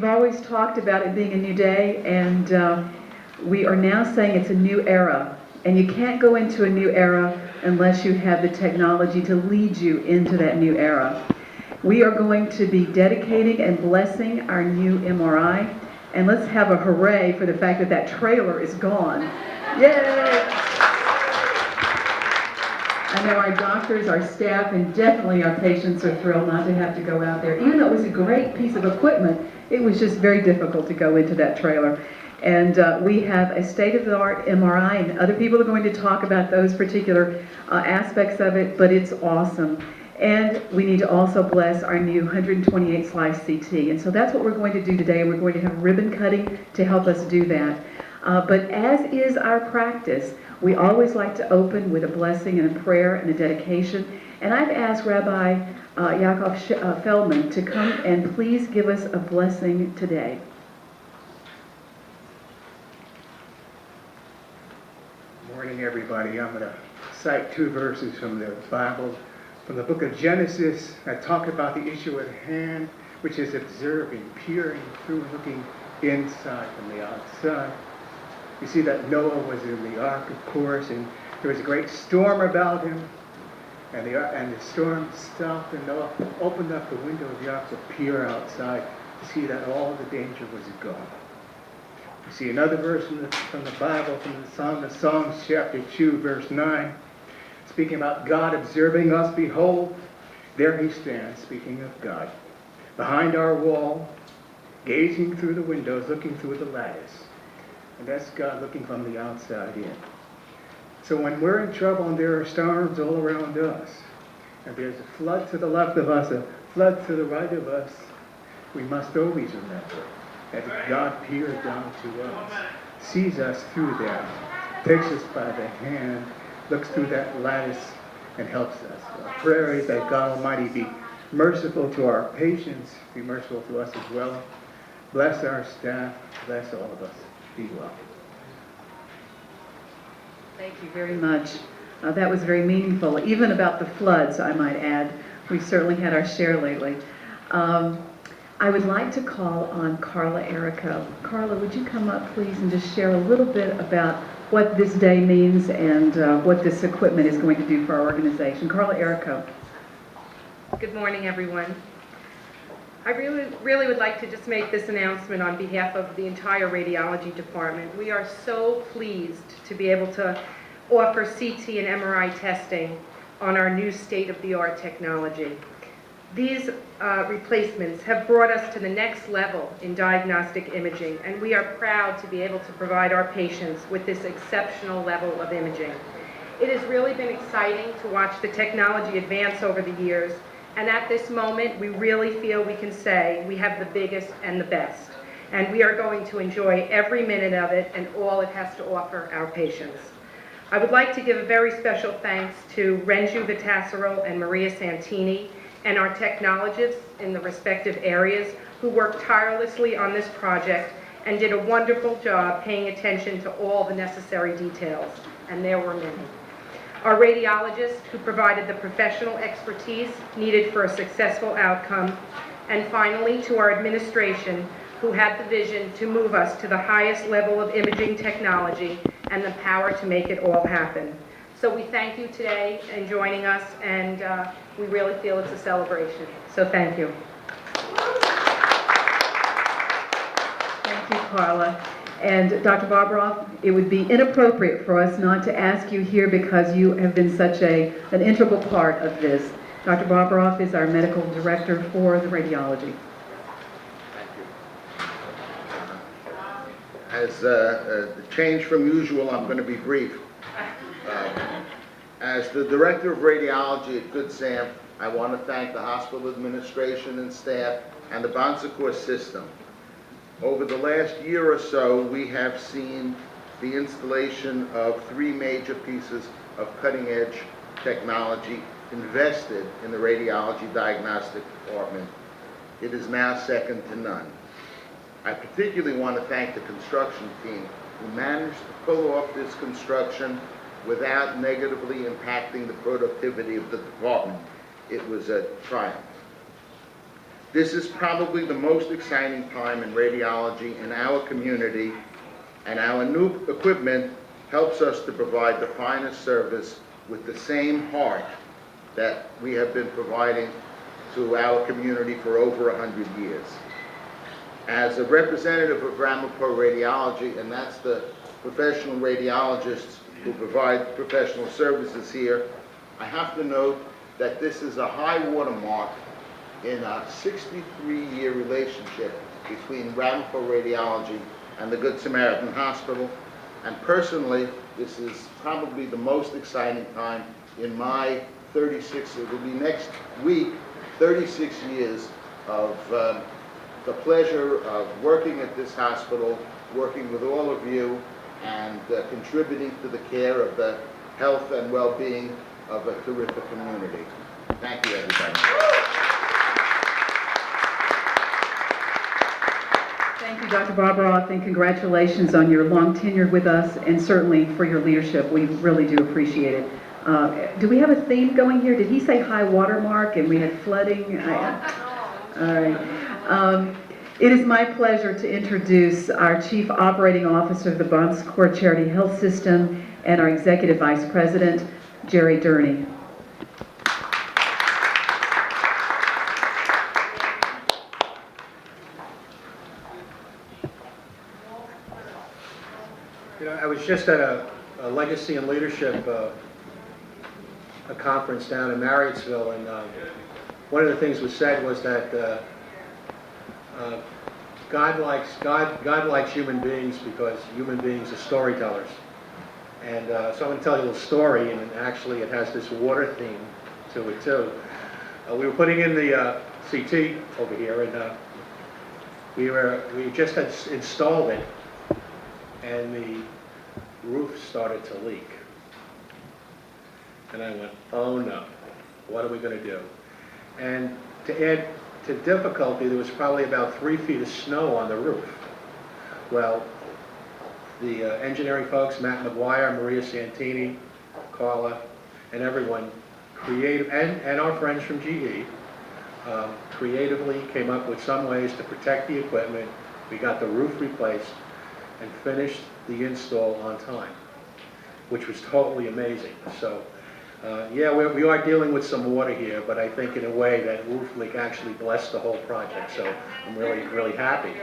we've always talked about it being a new day, and we are now saying it's a new era. And you can't go into a new era unless you have the technology to lead you into that new era. We are going to be dedicating and blessing our new MRI. And let's have a hooray for the fact that that trailer is gone. Yay! I know our doctors, our staff, and definitely our patients are thrilled not to have to go out there. Even though it was a great piece of equipment, it was just very difficult to go into that trailer. And we have a state-of-the-art MRI, and other people are going to talk about those particular aspects of it, but it's awesome. And we need to also bless our new 128 slice CT. And so that's what we're going to do today. We're going to have ribbon cutting to help us do that. But as is our practice, we always like to open with a blessing and a prayer and a dedication. And I've asked Rabbi Yaakov Feldman to come and please give us a blessing today. Good morning, everybody. I'm going to cite two verses from the Bible, from the book of Genesis, that talk about the issue at hand, which is observing, peering through, looking inside from the outside. You see that Noah was in the ark, of course, and there was a great storm about him, and the storm stopped, and Noah opened up the window of the ark to peer outside to see that all the danger was gone. You see another verse from the Bible, from the Song of Songs, chapter 2, verse 9, speaking about God observing us. Behold, there he stands, speaking of God, behind our wall, gazing through the windows, looking through the lattice. And that's God looking from the outside in. So when we're in trouble and there are storms all around us, and there's a flood to the left of us, a flood to the right of us, we must always remember that God peers down to us, sees us through that, takes us by the hand, looks through that lattice, and helps us. Our prayer is that God Almighty be merciful to our patients, be merciful to us as well. Bless our staff, bless all of us. Be well. Thank you very much. That was very meaningful, even about the floods, I might add. We've certainly had our share lately. I would like to call on Carla Erico. Carla, would you come up, please, and just share a little bit about what this day means and what this equipment is going to do for our organization. Carla Erico. Good morning, everyone. I really would like to just make this announcement on behalf of the entire radiology department. We are so pleased to be able to offer CT and MRI testing on our new state-of-the-art technology. These replacements have brought us to the next level in diagnostic imaging, and we are proud to be able to provide our patients with this exceptional level of imaging. It has really been exciting to watch the technology advance over the years, and at this moment, we really feel we can say we have the biggest and the best, and we are going to enjoy every minute of it and all it has to offer our patients. I would like to give a very special thanks to Renju Vitasero and Maria Santini, and our technologists in the respective areas who worked tirelessly on this project and did a wonderful job paying attention to all the necessary details, and there were many. Our radiologists who provided the professional expertise needed for a successful outcome, and finally to our administration who had the vision to move us to the highest level of imaging technology and the power to make it all happen. So we thank you today in joining us, and we really feel it's a celebration. So thank you. Thank you, Carla. And Dr. Bobroff, it would be inappropriate for us not to ask you here because you have been such an integral part of this. Dr. Bobroff is our medical director for the radiology. Thank you. As a change from usual, I'm going to be brief. As the Director of Radiology at Good Sam, I want to thank the hospital administration and staff and the Secours system. Over the last year or so, we have seen the installation of 3 major pieces of cutting-edge technology invested in the radiology diagnostic department. It is now second to none. I particularly want to thank the construction team who managed to pull off this construction without negatively impacting the productivity of the department. It was a triumph. This is probably the most exciting time in radiology in our community, and our new equipment helps us to provide the finest service with the same heart that we have been providing to our community for over 100 years. As a representative of Ramapo Radiology, and that's the professional radiologists who provide professional services here, I have to note that this is a high watermark in a 63-year relationship between Ramapo Radiology and the Good Samaritan Hospital. And personally, this is probably the most exciting time in my 36, it will be next week, 36 years of the pleasure of working at this hospital, working with all of you, and contributing to the care of the health and well-being of a terrific community. Thank you, everybody. Thank you, Dr. Bobroff, and congratulations on your long tenure with us, and certainly for your leadership. We really do appreciate it. Do we have a theme going here? Did he say high water mark and we had flooding? All right. It is my pleasure to introduce our Chief Operating Officer of the Bon Secours Charity Health System and our Executive Vice President, Jerry Durney. You know, I was just at a Legacy and Leadership a conference down in Marriottsville, and one of the things was said was that God likes human beings because human beings are storytellers. And so I'm going to tell you a little story, and actually it has this water theme to it too. We were putting in the CT over here, and we just had installed it, and the roof started to leak. And I went, oh no, what are we going to do? And to add to difficulty, there was probably about 3 feet of snow on the roof. Well, the engineering folks, Matt McGuire, Maria Santini, Carla, and everyone, and our friends from GE, creatively came up with some ways to protect the equipment. We got the roof replaced and finished the install on time, which was totally amazing. So, yeah, we are dealing with some water here, but I think in a way that roof leak actually blessed the whole project, so I'm really, really happy.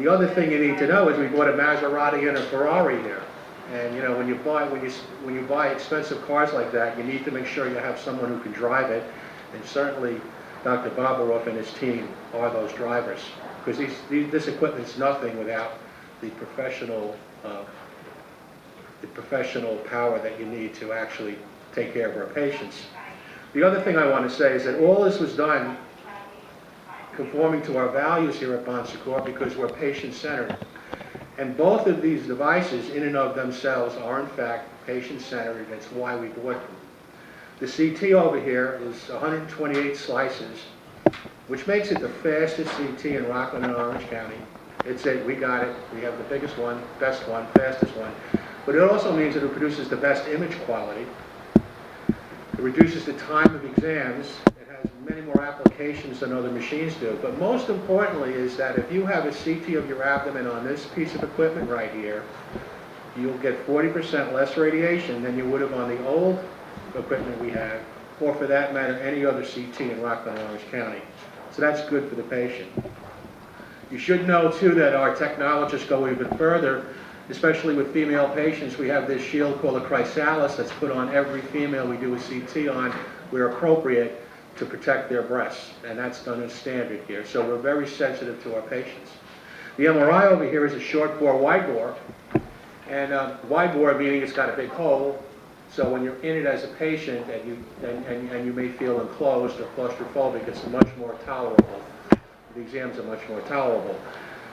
The other thing you need to know is we bought a Maserati and a Ferrari here. And you know, when you buy expensive cars like that, you need to make sure you have someone who can drive it. And certainly, Dr. Bobroff and his team are those drivers, because this equipment's nothing without the professional power that you need to actually take care of our patients. The other thing I want to say is that all this was done conforming to our values here at Bon Secours, because we're patient-centered. And both of these devices, in and of themselves, are in fact patient-centered, and that's why we bought them. The CT over here is 128 slices, which makes it the fastest CT in Rockland and Orange County. It's it, we got it, we have the biggest one, best one, fastest one. But it also means that it produces the best image quality. It reduces the time of exams. It has many more applications than other machines do. But most importantly is that if you have a CT of your abdomen on this piece of equipment right here, you'll get 40% less radiation than you would have on the old equipment we have, or for that matter, any other CT in Rockland and Orange County. So that's good for the patient. You should know too that our technologists go even further, especially with female patients. We have this shield called a chrysalis that's put on every female we do a CT on where appropriate to protect their breasts, and that's done as standard here. So we're very sensitive to our patients. The MRI over here is a short bore, wide bore, and wide bore meaning it's got a big hole. So when you're in it as a patient and you may feel enclosed or claustrophobic, it's much more tolerable. The exams are much more tolerable.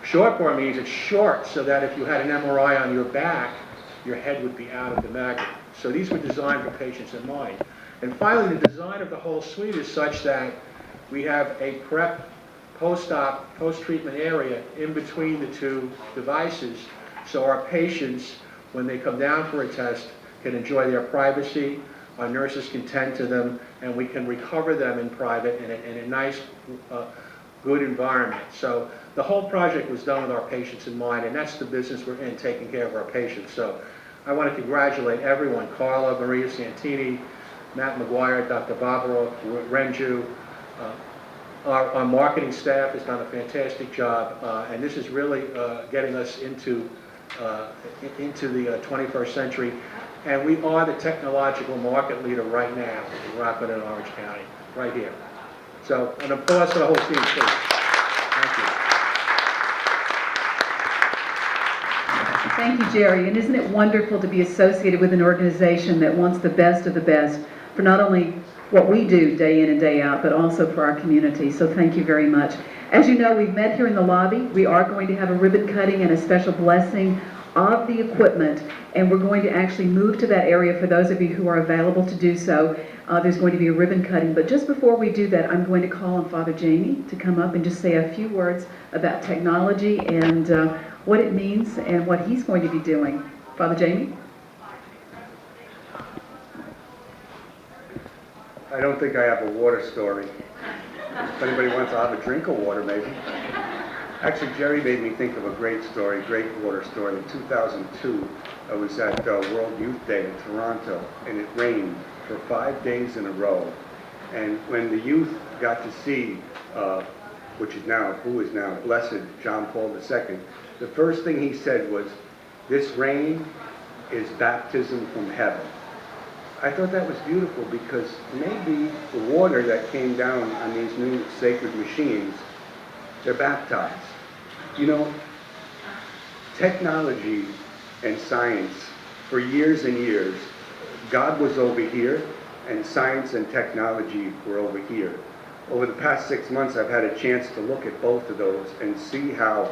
Short bore means it's short, so that if you had an MRI on your back, your head would be out of the magnet. So these were designed for patients in mind. And finally, the design of the whole suite is such that we have a prep, post-op, post-treatment area in between the two devices, so our patients, when they come down for a test, can enjoy their privacy. Our nurses can tend to them and we can recover them in private in a nice, good environment. So the whole project was done with our patients in mind, and that's the business we're in, taking care of our patients. So I want to congratulate everyone, Carla, Maria Santini, Matt McGuire, Dr. Barbara Renju. Our marketing staff has done a fantastic job, and this is really getting us into the 21st century. And we are the technological market leader right now in Rockland and Orange County, right here. So an applause for the whole team, please. Thank you. Thank you, Jerry. And isn't it wonderful to be associated with an organization that wants the best of the best for not only what we do day in and day out, but also for our community. So thank you very much. As you know, we've met here in the lobby. We are going to have a ribbon cutting and a special blessing of the equipment, and we're going to actually move to that area for those of you who are available to do so. There's going to be a ribbon cutting, but just before we do that, I'm going to call on Father Jamie to come up and just say a few words about technology and what it means and what he's going to be doing. Father Jamie? I don't think I have a water story. If anybody wants to have a drink of water, maybe. Actually, Jerry made me think of a great story, great water story. In 2002, I was at World Youth Day in Toronto, and it rained for 5 days in a row. And when the youth got to see, who is now Blessed John Paul II, the first thing he said was, "This rain is baptism from heaven." I thought that was beautiful because maybe the water that came down on these new sacred machines, they're baptized. You know, technology and science, for years and years, God was over here and science and technology were over here. Over the past 6 months, I've had a chance to look at both of those and see how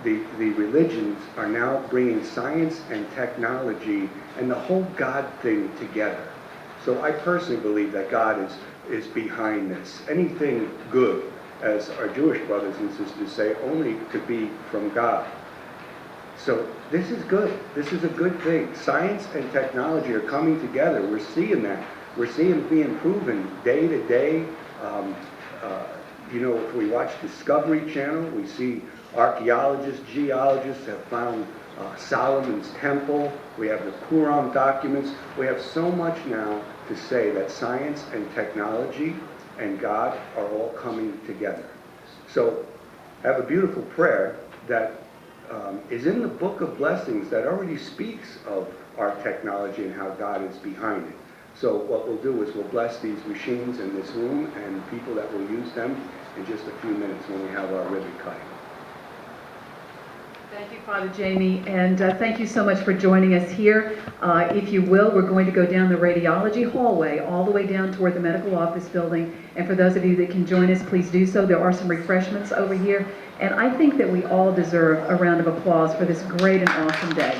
the religions are now bringing science and technology and the whole God thing together. So I personally believe that God is behind this. Anything good, as our Jewish brothers and sisters say, only could be from God. So this is good. This is a good thing. Science and technology are coming together. We're seeing that. We're seeing it being proven day to day. You know, if we watch Discovery Channel, we see archaeologists, geologists have found Solomon's temple. We have the Qumran documents. We have so much now to say that science and technology and God are all coming together. So I have a beautiful prayer that is in the book of blessings that already speaks of our technology and how God is behind it. So what we'll do is we'll bless these machines in this room and people that will use them in just a few minutes when we have our ribbon cutting. Thank you, Father Jamie, and thank you so much for joining us here. If you will, we're going to go down the radiology hallway all the way down toward the medical office building, and for those of you that can join us, please do so. There are some refreshments over here, and I think that we all deserve a round of applause for this great and awesome day.